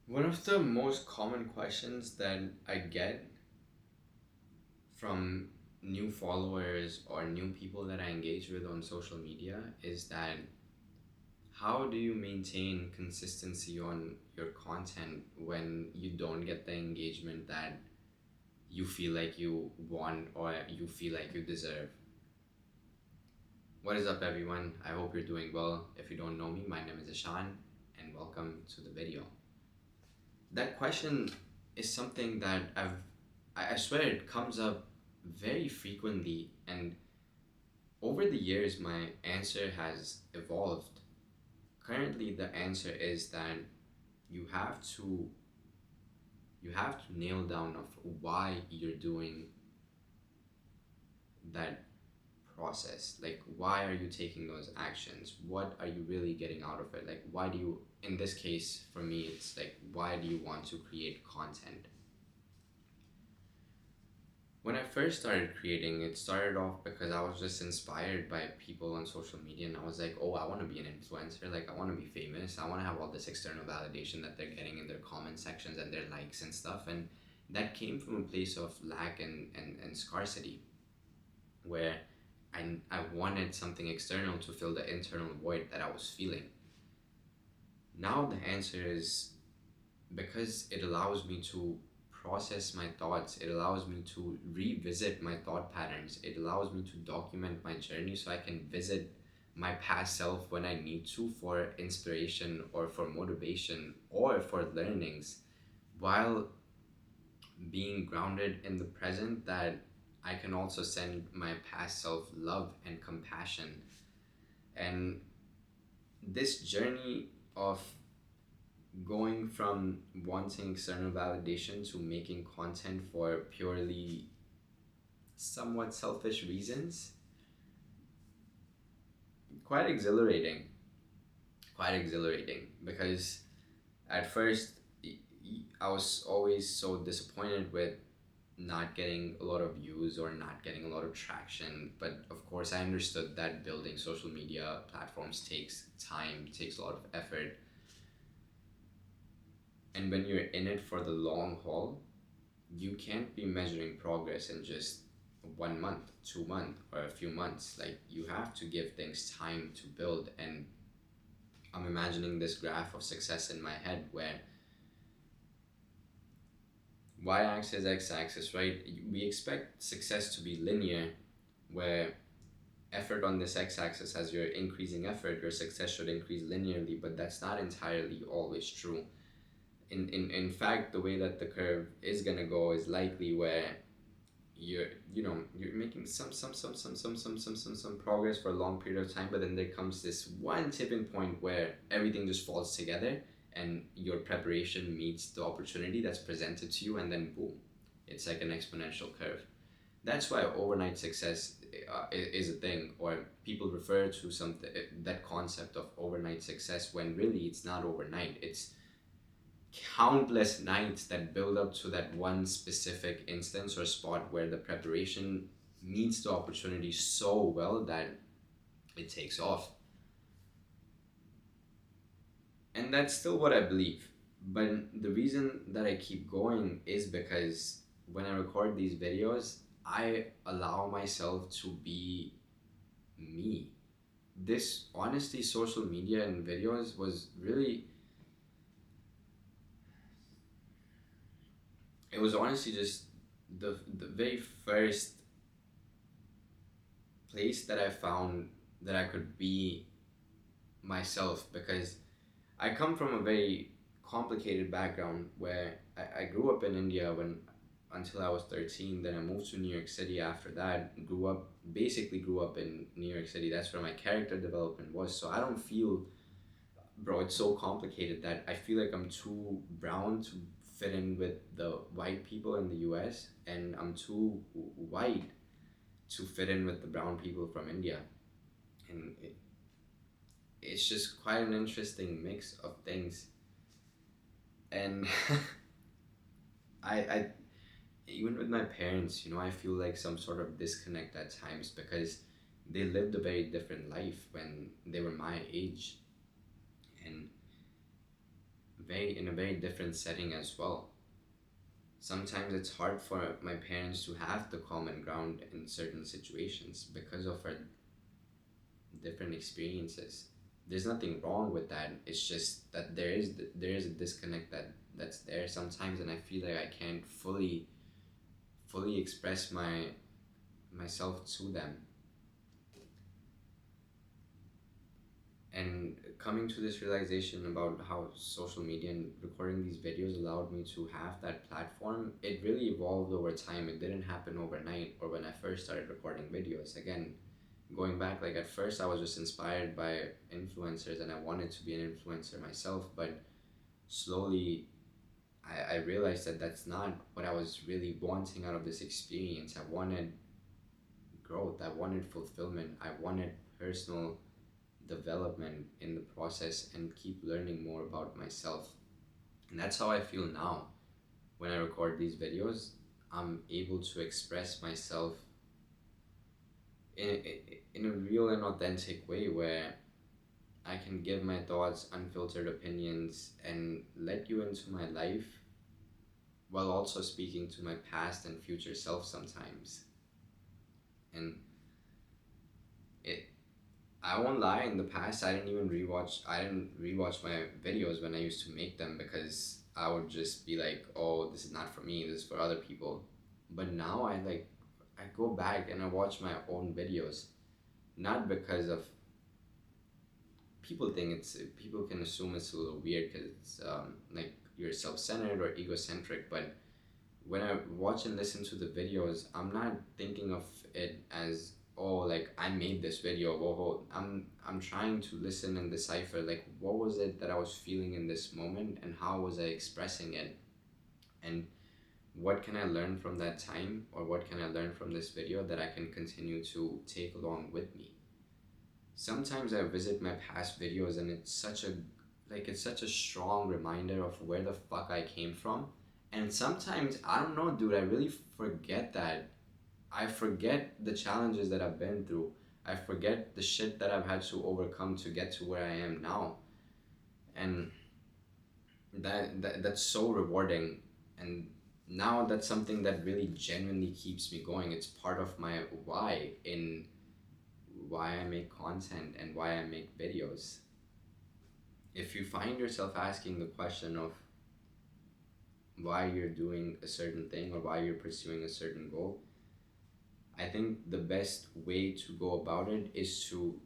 One of the most common questions that I get from new followers or new people that I engage with on social media is that how do you maintain consistency on your content when you don't get the engagement that you feel like you want or you feel like you deserve? What is up, everyone? I hope you're doing well. If you don't know me, my name is Ishaan, and welcome to the video. That question is something that I swear it comes up very frequently, and over the years, my answer has evolved. Currently, the answer is that you have to you have to nail down of why you're doing that process. Like, why are you taking those actions? What are you really getting out of it? Like, why do you, in this case, for me, it's like, why do you want to create content? When I first started creating, it started off because I was just inspired by people on social media, and I was like, oh, I want to be an influencer. Like, I want to be famous. I want to have all this external validation that they're getting in their comment sections and their likes and stuff. And that came from a place of lack and scarcity, where I wanted something external to fill the internal void that I was feeling. Now the answer is because it allows me to process my thoughts, it allows me to revisit my thought patterns, it allows me to document my journey so I can visit my past self when I need to for inspiration or for motivation or for learnings, while being grounded in the present, that I can also send my past self love and compassion. And this journey of going from wanting external validation to making content for purely somewhat selfish reasons, quite exhilarating. Quite exhilarating because at first I was always so disappointed with not getting a lot of views or not getting a lot of traction. But of course, I understood that building social media platforms takes time, takes a lot of effort. And when you're in it for the long haul, you can't be measuring progress in just 1 month, 2 months, or a few months. Like, you have to give things time to build. And I'm imagining this graph of success in my head where y-axis, x-axis, right? We expect success to be linear, where effort on this x-axis, as you're increasing effort, your success should increase linearly, but that's not entirely always true. In fact, the way that the curve is gonna go is likely where you're making some progress for a long period of time, but then there comes this one tipping point where everything just falls together and your preparation meets the opportunity that's presented to you, and then boom, it's like an exponential curve. That's why overnight success is a thing, or people refer to something, that concept of overnight success, when really it's not overnight. It's countless nights that build up to that one specific instance or spot where the preparation meets the opportunity so well that it takes off. And that's still what I believe. But the reason that I keep going is because when I record these videos, I allow myself to be me. This, honestly, social media and videos was really, it was honestly just the very first place that I found that I could be myself, because I come from a very complicated background where I grew up in India when until I was 13. Then I moved to New York City after that. Basically grew up in New York City. That's where my character development was. So I don't feel, bro, it's so complicated that I feel like I'm too brown to fit in with the white people in the US, and I'm too white to fit in with the brown people from India. And it's just quite an interesting mix of things. And I even with my parents, I feel like some sort of disconnect at times because they lived a very different life when they were my age. And in a very different setting as well. Sometimes it's hard for my parents to have the common ground in certain situations because of our different experiences. There's nothing wrong with that. It's just that there is a disconnect that's there sometimes, and I feel like I can't fully express myself to them. And coming to this realization about how social media and recording these videos allowed me to have that platform, it really evolved over time. It didn't happen overnight or when I first started recording videos. Again, going back, like at first I was just inspired by influencers and I wanted to be an influencer myself, but slowly I realized that that's not what I was really wanting out of this experience. I wanted growth, I wanted fulfillment, I wanted personal development in the process and keep learning more about myself. And that's how I feel now. When I record these videos, I'm able to express myself in a real and authentic way where I can give my thoughts, unfiltered opinions, and let you into my life while also speaking to my past and future self sometimes. And it I won't lie, in the past I didn't rewatch my videos when I used to make them because I would just be like, oh, this is not for me, this is for other people. But now I go back and I watch my own videos, not because of people can assume it's a little weird because it's like you're self-centered or egocentric, but when I watch and listen to the videos, I'm not thinking of it as, oh, like I made this video. Whoa, whoa. I'm trying to listen and decipher like what was it that I was feeling in this moment and how was I expressing it, and what can I learn from that time, or what can I learn from this video that I can continue to take along with me. Sometimes I visit my past videos and it's such a strong reminder of where the fuck I came from. And sometimes I don't know, dude, I really forget that. I forget the challenges that I've been through. I forget the shit that I've had to overcome to get to where I am now. And that's so rewarding. And now that's something that really genuinely keeps me going. It's part of my why in why I make content and why I make videos. If you find yourself asking the question of why you're doing a certain thing or why you're pursuing a certain goal, I think the best way to go about it is to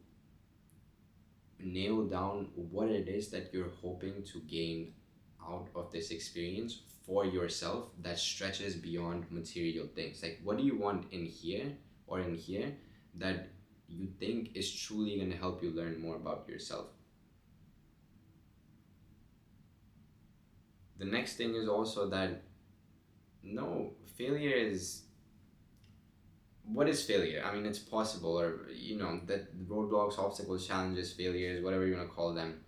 nail down what it is that you're hoping to gain out of this experience for yourself that stretches beyond material things. Like, what do you want in here or in here that you think is truly going to help you learn more about yourself? The next thing is also that no, failure is what is failure? I mean, it's possible, or that roadblocks, obstacles, challenges, failures, whatever you want to call them,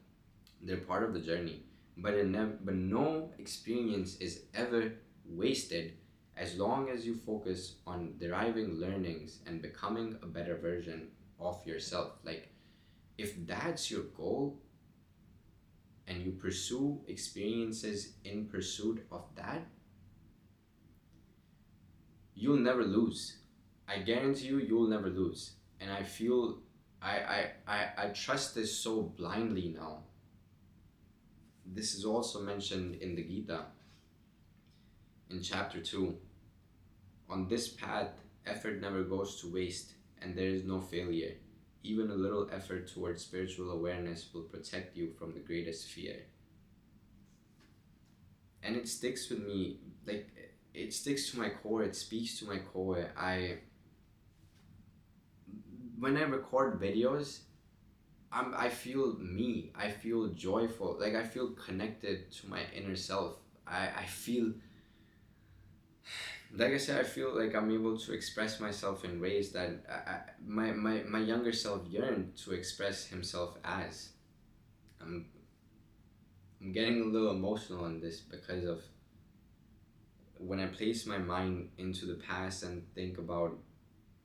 they're part of the journey. But no experience is ever wasted as long as you focus on deriving learnings and becoming a better version of yourself. Like, if that's your goal and you pursue experiences in pursuit of that, you'll never lose. I guarantee you, you'll never lose. And I feel I trust this so blindly now. This is also mentioned in the Gita in chapter 2. On this path, effort never goes to waste, and there is no failure. Even a little effort towards spiritual awareness will protect you from the greatest fear. And it sticks with me, like, it sticks to my core, it speaks to my core. When I record videos, I feel me. I feel joyful. Like, I feel connected to my inner self. I feel, like I said, I feel like I'm able to express myself in ways that my younger self yearned to express himself as. I'm, I'm getting a little emotional on this because of when I place my mind into the past and think about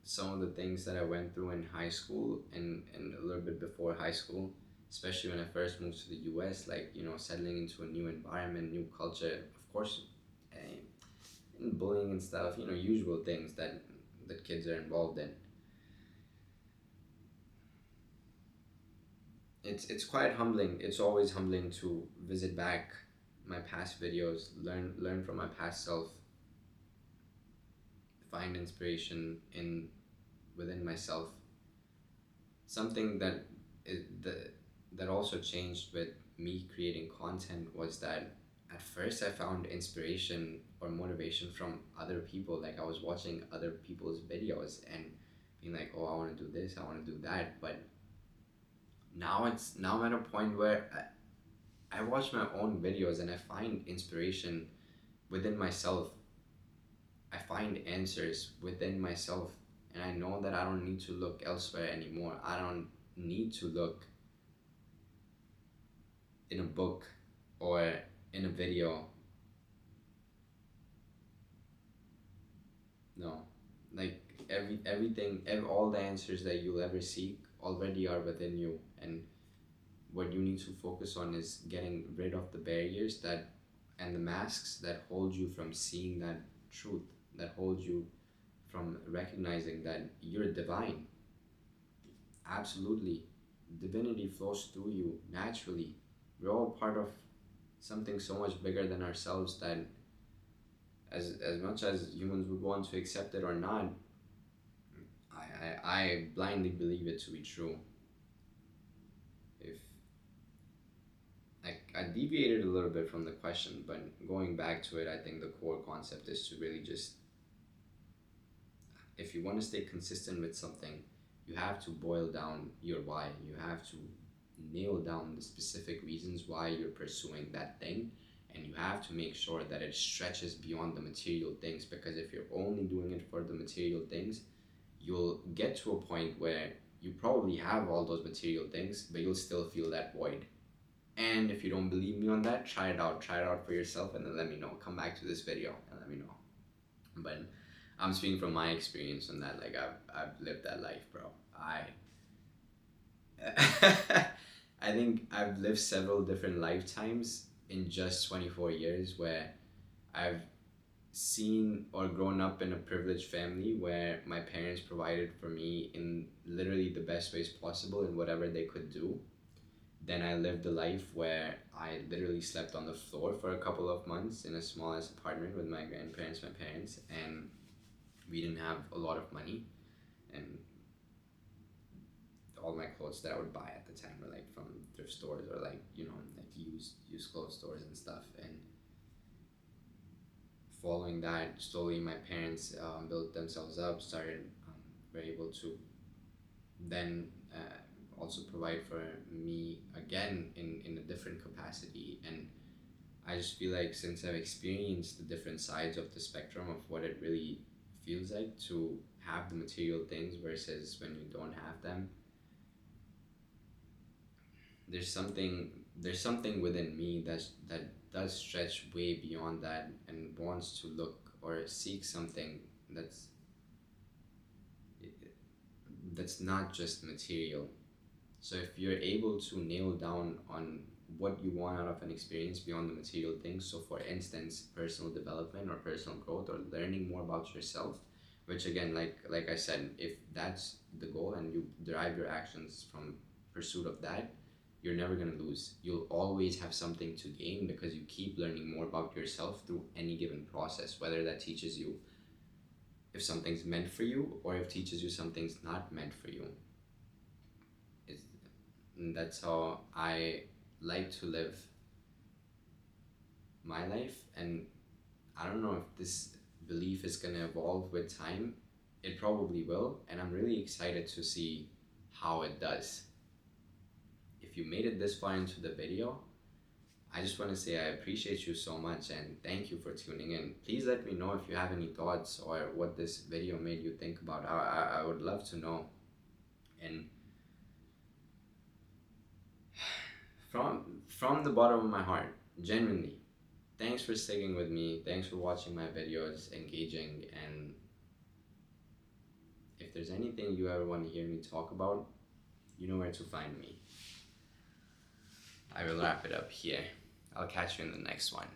some of the things that I went through in high school and a little bit before high school, especially when I first moved to the US, like, settling into a new environment, new culture, of course, eh, and bullying and stuff, usual things that kids are involved in. It's quite humbling. It's always humbling to visit back my past videos, learn from my past self, find inspiration in within myself. Something that also changed with me creating content was that at first I found inspiration or motivation from other people. Like I was watching other people's videos and being like, oh, I want to do this, I want to do that. But now I'm at a point where I watch my own videos and I find inspiration within myself. I find answers within myself, and I know that I don't need to look elsewhere anymore. I don't need to look in a book or in a video. No, like all the answers that you'll ever seek already are within you, and what you need to focus on is getting rid of the barriers that and the masks that hold you from seeing that truth, that hold you from recognizing that you're divine. Absolutely. Divinity flows through you naturally. We're all part of something so much bigger than ourselves that as much as humans would want to accept it or not, I blindly believe it to be true. If I deviated a little bit from the question, but going back to it, I think the core concept is to really just, if you want to stay consistent with something, you have to boil down your why. You have to nail down the specific reasons why you're pursuing that thing, and you have to make sure that it stretches beyond the material things, because if you're only doing it for the material things, you'll get to a point where you probably have all those material things, but you'll still feel that void. And if you don't believe me on that, try it out for yourself, and then let me know. Come back to this video and let me know. But I'm speaking from my experience on that. Like I've lived that life, bro. I think I've lived several different lifetimes in just 24 years, where I've seen or grown up in a privileged family where my parents provided for me in literally the best ways possible in whatever they could do. Then I lived a life where I literally slept on the floor for a couple of months in a small ass apartment with my grandparents, my parents, and we didn't have a lot of money, and all my clothes that I would buy at the time were like from thrift stores or like like used clothes stores and stuff. And following that, slowly my parents built themselves up, started were able to then also provide for me again in a different capacity. And I just feel like since I've experienced the different sides of the spectrum of what it really feels like to have the material things versus when you don't have them, there's something within me that does stretch way beyond that and wants to look or seek something that's not just material. So if you're able to nail down on what you want out of an experience beyond the material things, so for instance, personal development or personal growth or learning more about yourself, which again, like I said, if that's the goal and you derive your actions from pursuit of that, you're never going to lose. You'll always have something to gain because you keep learning more about yourself through any given process, whether that teaches you if something's meant for you or if teaches you something's not meant for you. It's, and that's how I like to live my life. And I don't know if this belief is going to evolve with time. It probably will, and I'm really excited to see how it does. If you made it this far into the video, I just want to say I appreciate you so much and thank you for tuning in. Please let me know if you have any thoughts or what this video made you think about. I would love to know. And from the bottom of my heart, genuinely, thanks for sticking with me. Thanks for watching my videos, engaging, and if there's anything you ever want to hear me talk about, you know where to find me. I will wrap it up here. I'll catch you in the next one.